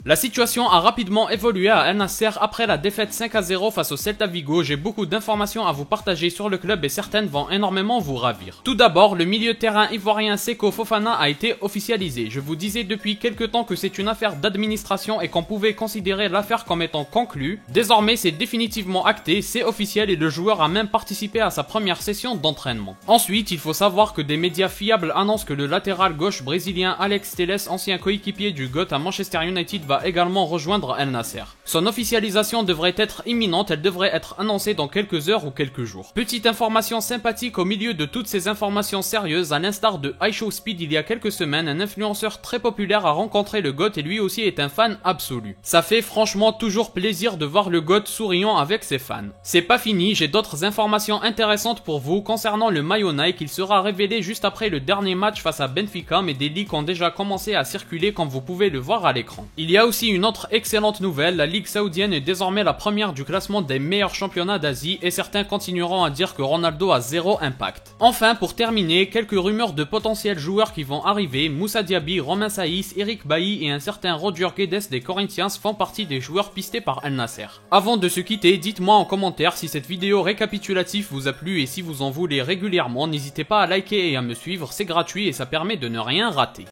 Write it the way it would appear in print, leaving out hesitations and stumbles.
La situation a rapidement évolué à El Nasser après la défaite 5-0 face au Celta Vigo. J'ai beaucoup d'informations à vous partager sur le club et certaines vont énormément vous ravir. Tout d'abord, le milieu de terrain ivoirien Seko Fofana a été officialisé. Je vous disais depuis quelques temps que c'est une affaire d'administration et qu'on pouvait considérer l'affaire comme étant conclue. Désormais, c'est définitivement acté, c'est officiel et le joueur a même participé à sa première session d'entraînement. Ensuite, il faut savoir que des médias fiables annoncent que le latéral gauche brésilien Alex Telles, ancien coéquipier du GOAT à Manchester United, va également rejoindre El Nasser. Son officialisation devrait être imminente, elle devrait être annoncée dans quelques heures ou quelques jours. Petite information sympathique au milieu de toutes ces informations sérieuses, à l'instar de iShowSpeed il y a quelques semaines, un influenceur très populaire a rencontré le GOAT et lui aussi est un fan absolu. Ça fait franchement toujours plaisir de voir le GOAT souriant avec ses fans. C'est pas fini, j'ai d'autres informations intéressantes pour vous concernant le maillot Nike. Il sera révélé juste après le dernier match face à Benfica, mais des leaks ont déjà commencé à circuler comme vous pouvez le voir à l'écran. Il y a aussi une autre excellente nouvelle, la Ligue saoudienne est désormais la première du classement des meilleurs championnats d'Asie et certains continueront à dire que Ronaldo a zéro impact. Enfin, pour terminer, quelques rumeurs de potentiels joueurs qui vont arriver. Moussa Diaby, Romain Saïs, Eric Bailly et un certain Roger Guedes des Corinthians font partie des joueurs pistés par El Nasser. Avant de se quitter, dites-moi en commentaire si cette vidéo récapitulative vous a plu et si vous en voulez régulièrement, n'hésitez pas à liker et à me suivre, c'est gratuit et ça permet de ne rien rater.